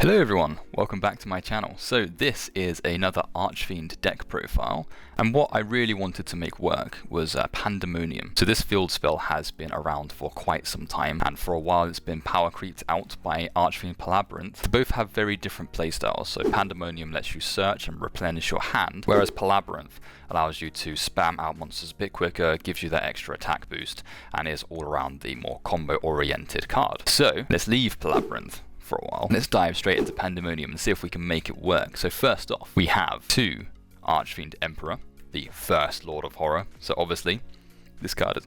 Hello everyone, welcome back to my channel. So this is another Archfiend deck profile, and what I really wanted to make work was Pandemonium. So this field spell has been around for quite some time, and for a while it's been power creeped out by Archfiend Palabyrinth. They both have very different playstyles, so Pandemonium lets you search and replenish your hand, whereas Palabyrinth allows you to spam out monsters a bit quicker, gives you that extra attack boost, and is all around the more combo oriented card. So let's leave Palabyrinth for a while. Let's dive straight into Pandemonium and see if we can make it work. So first off, we have two Archfiend Emperor, the first Lord of Horror. So obviously, this card is...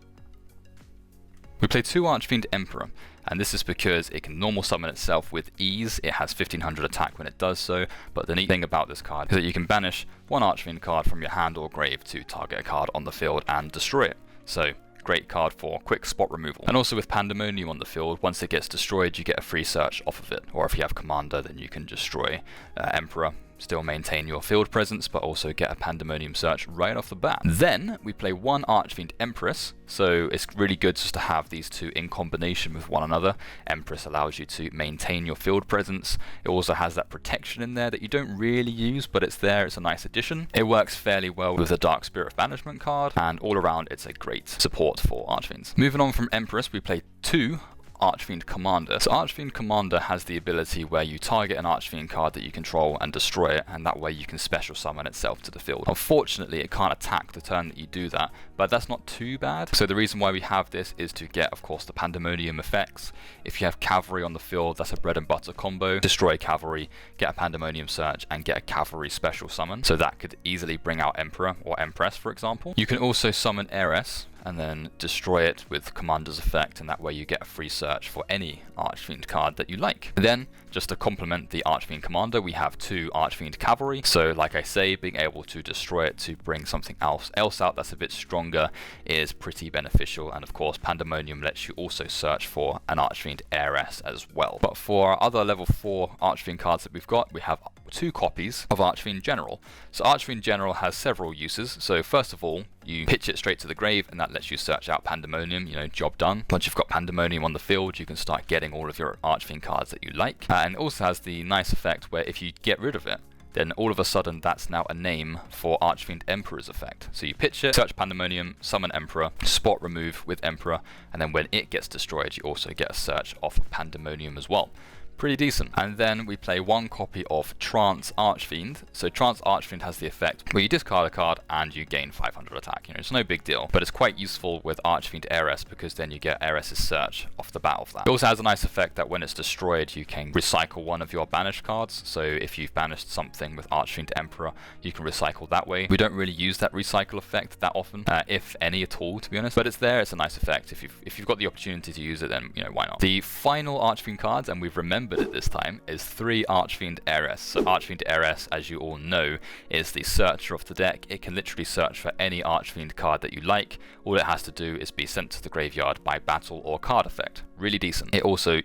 We play two Archfiend Emperor, and this is because it can normal summon itself with ease. It has 1500 attack when it does so, but the neat thing about this card is that you can banish one Archfiend card from your hand or grave to target a card on the field and destroy it. So great card for quick spot removal. And also with Pandemonium on the field, once it gets destroyed, you get a free search off of it. Or if you have Commander, then you can destroy Emperor, still maintain your field presence, but also get a Pandemonium search right off the bat. Then we play one Archfiend Empress, so it's really good just to have these two in combination with one another. Empress allows you to maintain your field presence. It also has that protection in there that you don't really use, but it's there, it's a nice addition. It works fairly well with the Dark Spirit of Banishment card, and all around it's a great support for Archfiends. Moving on from Empress, we play two Archfiend Commander. So Archfiend Commander has the ability where you target an Archfiend card that you control and destroy it, and that way you can special summon itself to the field. Unfortunately, it can't attack the turn that you do that, but that's not too bad. So the reason why we have this is to get, of course, the Pandemonium effects. If you have Cavalry on the field, that's a bread and butter combo. Destroy Cavalry, get a Pandemonium search, and get a Cavalry special summon. So that could easily bring out Emperor or Empress, for example. You can also summon Heiress, and then destroy it with Commander's effect, and that way you get a free search for any Archfiend card that you like. Then, just to complement the Archfiend Commander, we have two Archfiend Cavalry. So like I say, being able to destroy it to bring something else out that's a bit stronger is pretty beneficial, and of course Pandemonium lets you also search for an Archfiend Heiress as well. But for our other level 4 Archfiend cards that we've got, we have two copies of Archfiend General. So Archfiend General has several uses. So first of all, you pitch it straight to the grave, and that lets you search out Pandemonium, job done. Once you've got Pandemonium on the field, you can start getting all of your Archfiend cards that you like. And it also has the nice effect where if you get rid of it, then all of a sudden that's now a name for Archfiend Emperor's effect. So you pitch it, search Pandemonium, summon Emperor, spot remove with Emperor, and then when it gets destroyed, you also get a search off of Pandemonium as well. Pretty decent. And then we play one copy of Trance Archfiend. So Trance Archfiend has the effect where you discard a card and you gain 500 attack. It's no big deal, but it's quite useful with Archfiend Heiress because then you get Heiress's search off the bat of that. It also has a nice effect that when it's destroyed, you can recycle one of your banished cards. So if you've banished something with Archfiend Emperor, you can recycle that way. We don't really use that recycle effect that often, if any at all, to be honest. But it's there. It's a nice effect. If you've got the opportunity to use it, then why not? The final Archfiend cards, and we've remembered it this time, is 3 Archfiend Heiress. So Archfiend Heiress, as you all know, is the searcher of the deck. It can literally search for any Archfiend card that you like. All it has to do is be sent to the graveyard by battle or card effect. Really decent. It also,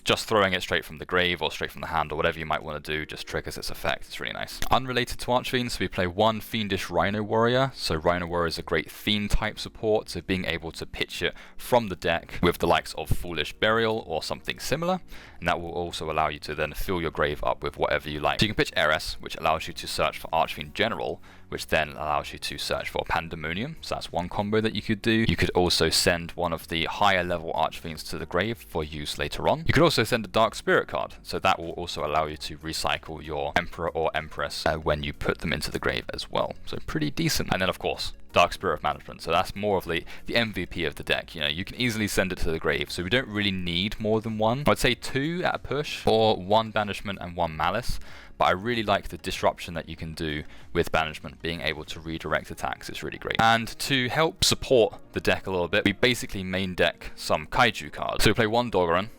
just throwing it straight from the grave or straight from the hand or whatever you might want to do just triggers its effect. It's really nice. Unrelated to Archfiends, we play one Fiendish Rhino Warrior. So Rhino Warrior is a great Fiend type support, so being able to pitch it from the deck with the likes of Foolish Burial or something similar, and that will also allow you to then fill your grave up with whatever you like. So you can pitch Heiress, which allows you to search for Archfiend General, which then allows you to search for Pandemonium. So that's one combo that you could do. You could also send one of the higher level Archfiends to the grave for use later on. You could also send a Dark Spirit card, so that will also allow you to recycle your Emperor or Empress when you put them into the grave as well. So pretty decent. And then of course, Dark Spirit of Management, so that's more of the MVP of the deck. You can easily send it to the grave, so we don't really need more than one. I'd say 2 at a push, or 1 Banishment and 1 Malice, but I really like the disruption that you can do with Banishment, being able to redirect attacks. It's really great. And to help support the deck a little bit, we basically main deck some Kaiju cards. So we play 1 Dogoran,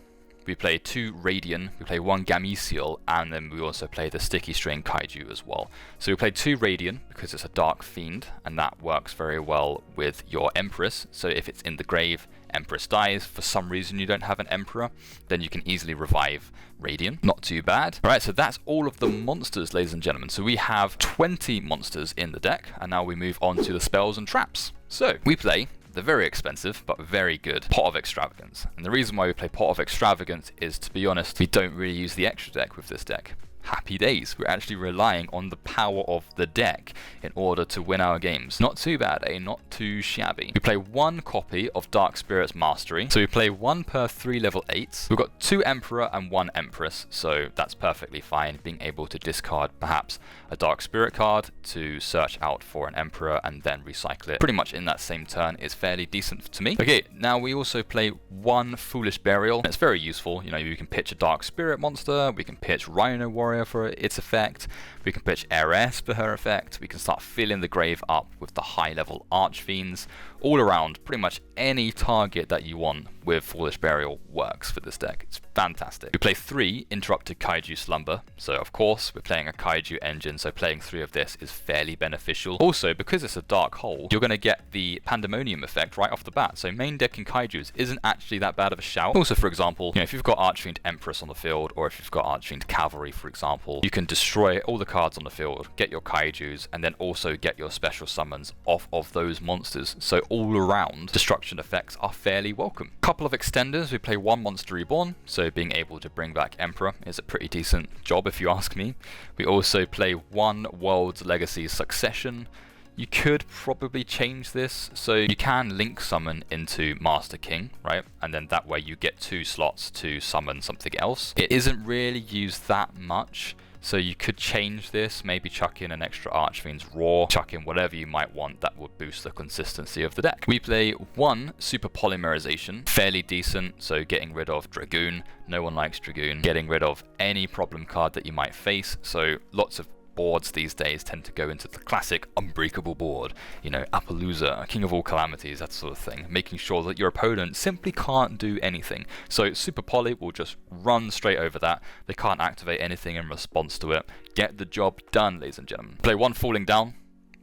we play 2 Radian, we play 1 Gameciel, and then we also play the Sticky String Kaiju as well. So we play 2 Radian because it's a Dark Fiend, and that works very well with your Empress. So if it's in the grave, Empress dies, for some reason you don't have an Emperor, then you can easily revive Radian. Not too bad. Alright, so that's all of the monsters, ladies and gentlemen. So we have 20 monsters in the deck, and now we move on to the spells and traps. So we play They're very expensive, but very good. Pot of Extravagance. And the reason why we play Pot of Extravagance is, to be honest, we don't really use the extra deck with this deck. Happy days. We're actually relying on the power of the deck in order to win our games. Not too bad, eh? Not too shabby. We play one copy of Dark Spirit's Mastery. So we play one per 3 level 8s. We've got 2 Emperor and 1 Empress, so that's perfectly fine. Being able to discard perhaps a Dark Spirit card to search out for an Emperor and then recycle it pretty much in that same turn is fairly decent to me. Okay, now we also play 1 Foolish Burial. It's very useful. You know, you can pitch a Dark Spirit monster, we can pitch Rhino Warrior for its effect, we can pitch Heiress for her effect, we can start filling the grave up with the high level Archfiends. All around, pretty much any target that you want with Foolish Burial works for this deck. It's fantastic. We play 3 Interrupted Kaiju Slumber, so of course we're playing a Kaiju engine, so playing 3 of this is fairly beneficial. Also, because it's a Dark Hole, you're going to get the Pandemonium effect right off the bat, so main decking Kaijus isn't actually that bad of a shout. Also, for example, you know, if you've got Archfiend Empress on the field, or if you've got Archfiend Cavalry, for example, you can destroy all the cards on the field, get your Kaijus, and then also get your special summons off of those monsters. So all around, destruction effects are fairly welcome. Couple of extenders, we play 1 Monster Reborn, so being able to bring back Emperor is a pretty decent job if you ask me. We also play 1 World's Legacy Succession. You could probably change this, so you can link summon into Master King, right? And then that way you get 2 slots to summon something else. It isn't really used that much, so you could change this, maybe chuck in an extra Archfiend's Roar, chuck in whatever you might want that would boost the consistency of the deck. We play 1 Super Polymerization, fairly decent, so getting rid of Dragoon. No one likes Dragoon. Getting rid of any problem card that you might face, so lots of boards these days tend to go into the classic unbreakable board, you know, Appaloosa, King of All Calamities, that sort of thing, making sure that your opponent simply can't do anything. So Super Poly will just run straight over that. They can't activate anything in response to it. Get the job done, ladies and gentlemen. Play 1 Falling Down,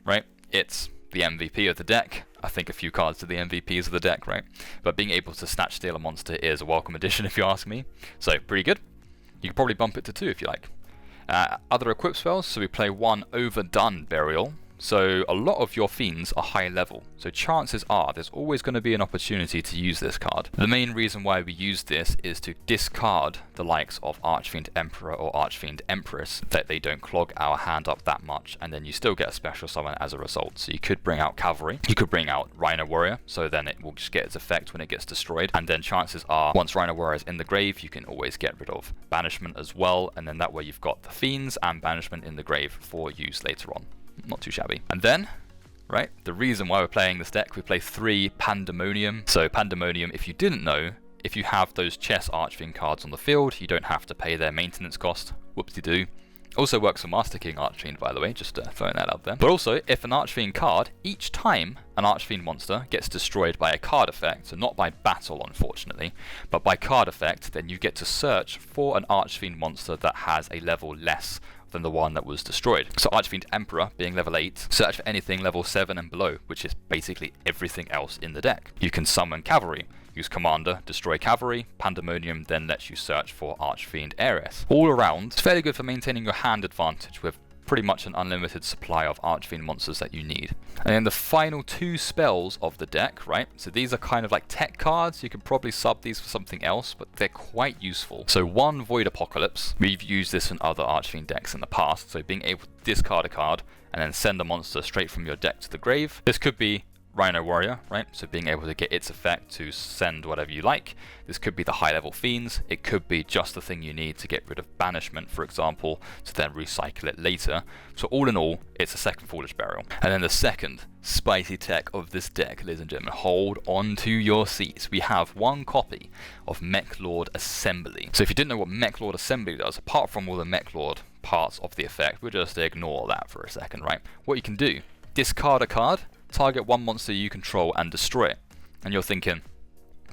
right? It's the MVP of the deck. I think a few cards to the MVPs of the deck, right? But being able to snatch steal a monster is a welcome addition if you ask me. So pretty good. You could probably bump it to 2 if you like. Other equip spells, so we play 1 Overdone Burial. So a lot of your fiends are high level, so chances are there's always going to be an opportunity to use this card. The main reason why we use this is to discard the likes of Archfiend Emperor or Archfiend Empress, that they don't clog our hand up that much, and then you still get a special summon as a result. So you could bring out Cavalry, you could bring out Rhino Warrior, so then it will just get its effect when it gets destroyed, and then chances are once Rhino Warrior is in the grave, you can always get rid of Banishment as well, and then that way you've got the fiends and Banishment in the grave for use later on. Not too shabby. And then, right, the reason why we're playing this deck, we play 3 Pandemonium. So Pandemonium, if you didn't know, if you have those chess Archfiend cards on the field, you don't have to pay their maintenance cost. Whoopsie-doo. Also works for Master King Archfiend, by the way, just throwing that out there. But also, if an Archfiend card, each time an Archfiend monster gets destroyed by a card effect, so not by battle unfortunately, but by card effect, then you get to search for an Archfiend monster that has a level less than the one that was destroyed. So Archfiend Emperor being level 8, search for anything level 7 and below, which is basically everything else in the deck. You can summon Cavalry, use Commander, destroy Cavalry, Pandemonium then lets you search for Archfiend Heiress. All around, it's fairly good for maintaining your hand advantage with pretty much an unlimited supply of Archfiend monsters that you need. And then the final 2 spells of the deck, right? So these are kind of like tech cards. You could probably sub these for something else, but they're quite useful. So 1 Void Apocalypse. We've used this in other Archfiend decks in the past, so being able to discard a card and then send a monster straight from your deck to the grave. This could be Rhino Warrior, right? So being able to get its effect to send whatever you like. This could be the high level fiends. It could be just the thing you need to get rid of Banishment, for example, to then recycle it later. So all in all, it's a 2nd Foolish Burial. And then the second spicy tech of this deck, ladies and gentlemen, hold on to your seats. We have 1 copy of Mech Lord Assembly. So if you didn't know what Mech Lord Assembly does, apart from all the Mech Lord parts of the effect, we'll just ignore that for a second, right? What you can do, discard a card, target 1 monster you control and destroy it. And you're thinking,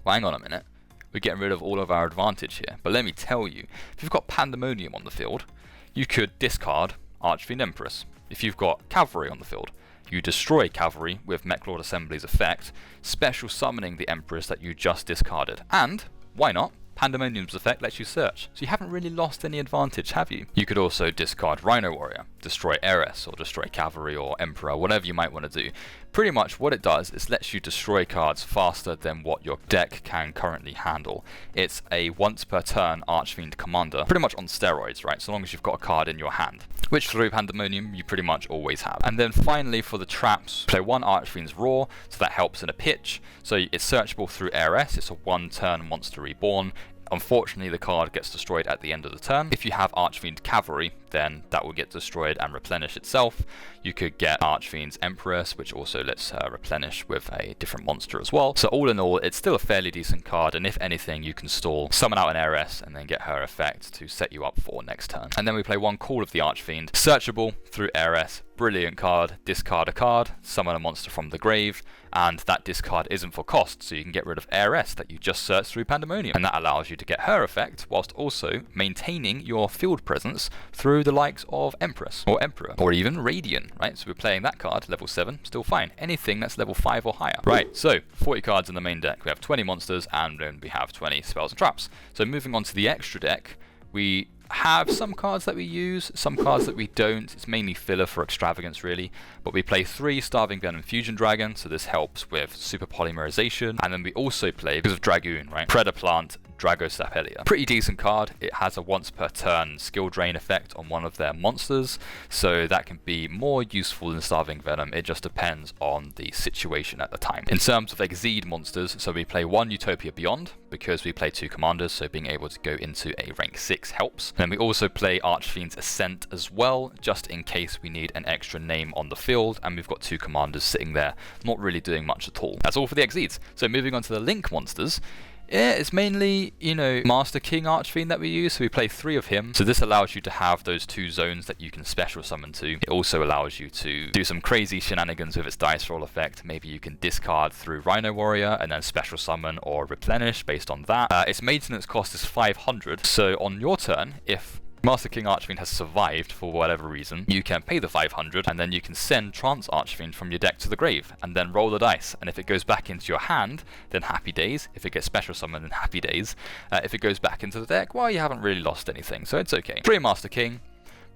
well, hang on a minute, we're getting rid of all of our advantage here. But let me tell you, if you've got Pandemonium on the field, you could discard Archfiend Empress. If you've got Cavalry on the field, you destroy Cavalry with Mech Lord Assembly's effect, special summoning the Empress that you just discarded. And, why not? Pandemonium's effect lets you search, so you haven't really lost any advantage, have you? You could also discard Rhino Warrior, destroy heiress or destroy cavalry or emperor, whatever you might want to do. Pretty much what it does is lets you destroy cards faster than what your deck can currently handle. It's a once per turn Archfiend commander, pretty much on steroids, right? So long as you've got a card in your hand, which through Pandemonium you pretty much always have. And then finally for the traps, play one Archfiend's Roar, so that helps in a pitch. So it's searchable through heiress, it's a 1-turn monster reborn. Unfortunately, the card gets destroyed at the end of the turn. If you have Archfiend Cavalry, then that will get destroyed and replenish itself. You could get Archfiend's Empress, which also lets her replenish with a different monster as well. So all in all, it's still a fairly decent card, and if anything, you can stall, summon out an heiress, and then get her effect to set you up for next turn. And then we play one Call of the Archfiend, searchable through heiress. Brilliant card, discard a card, summon a monster from the grave, and that discard isn't for cost, so you can get rid of heiress that you just searched through Pandemonium, and that allows you to get her effect whilst also maintaining your field presence through the likes of Empress or Emperor or even Radiant, right? So we're playing that card, level 7, still fine. Anything that's level 5 or higher. Right, so 40 cards in the main deck. We have 20 monsters and then we have 20 spells and traps. So moving on to the extra deck, we have some cards that we use, some cards that we don't. It's mainly filler for extravagance really, but we play 3 Starving Venom Fusion Dragon, so this helps with super polymerization, and then we also play, because of Dragoon, right, Predaplant Dragostapelia. Pretty decent card. It has a once per turn skill drain effect on one of their monsters, so that can be more useful than Starving Venom. It just depends on the situation at the time. In terms of Exceed monsters, so we play 1 Utopia Beyond, because we play 2 commanders, so being able to go into a rank 6 helps. And then we also play Archfiend's Ascent as well, just in case we need an extra name on the field, and we've got 2 commanders sitting there, not really doing much at all. That's all for the Exceeds. So moving on to the Link monsters, yeah, it's mainly, you know, Master King Archfiend that we use, so we play 3 of him. So this allows you to have those 2 zones that you can special summon to. It also allows you to do some crazy shenanigans with its dice roll effect. Maybe you can discard through Rhino Warrior and then special summon or replenish based on that. Its maintenance cost is 500, so on your turn, if Master King Archfiend has survived for whatever reason, you can pay the 500 and then you can send Trance Archfiend from your deck to the grave and then roll the dice, and if it goes back into your hand, then happy days. If it gets special summoned, then happy days. If it goes back into the deck, well, you haven't really lost anything, so it's okay. 3 Master King.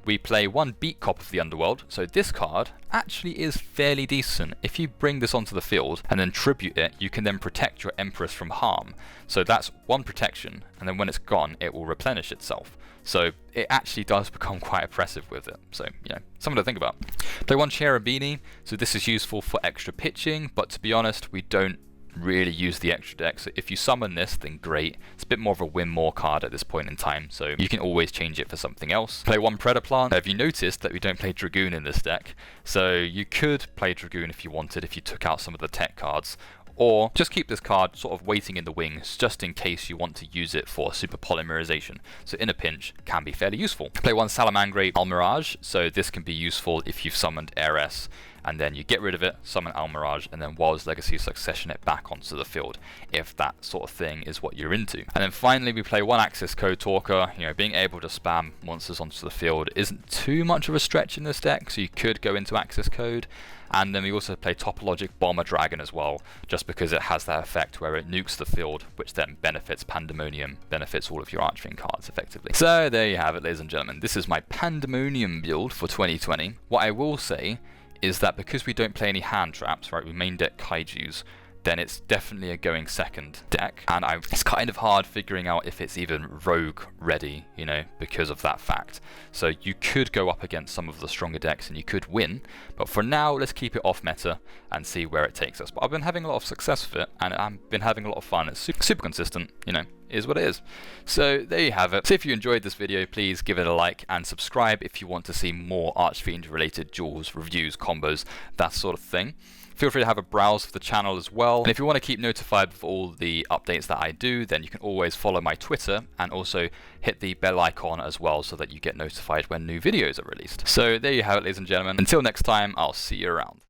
We play 1 Beat Cop of the Underworld, so this card actually is fairly decent. If you bring this onto the field and then tribute it, you can then protect your Empress from harm. So that's 1 protection, and then when it's gone, it will replenish itself. So it actually does become quite oppressive with it. So, you know, something to think about. Play 1 Cherubini, so this is useful for extra pitching, but to be honest, we don't really use the extra deck, so if you summon this, then great. It's a bit more of a win more card at this point in time, so you can always change it for something else. Play 1 Predaplant. Have you noticed that we don't play Dragoon in this deck? So you could play Dragoon if you wanted, if you took out some of the tech cards, or just keep this card sort of waiting in the wings just in case you want to use it for super polymerization. So in a pinch can be fairly useful. Play 1 Salamangreat Almirage, so this can be useful if you've summoned Heiress and then you get rid of it, summon Almirage, and then Wild's Legacy Succession it back onto the field, if that sort of thing is what you're into. And then finally we play 1 Access Code Talker. You know, being able to spam monsters onto the field isn't too much of a stretch in this deck, so you could go into Access Code. And then we also play Topologic Bomber Dragon as well, just because it has that effect where it nukes the field, which then benefits Pandemonium, benefits all of your Archfiend cards effectively. So there you have it, ladies and gentlemen. This is my Pandemonium build for 2020. What I will say is that because we don't play any hand traps, right, we main deck Kaijus, then it's definitely a going second deck, and it's kind of hard figuring out if it's even rogue ready, you know, because of that fact. So you could go up against some of the stronger decks and you could win, but for now let's keep it off meta and see where it takes us. But I've been having a lot of success with it, and I've been having a lot of fun. It's super consistent, you know, is what it is. So there you have it. So if you enjoyed this video, please give it a like and subscribe if you want to see more Archfiend related duels, reviews, combos, that sort of thing. Feel free to have a browse of the channel as well. And if you want to keep notified of all the updates that I do, then you can always follow my Twitter and also hit the bell icon as well so that you get notified when new videos are released. So there you have it, ladies and gentlemen. Until next time, I'll see you around.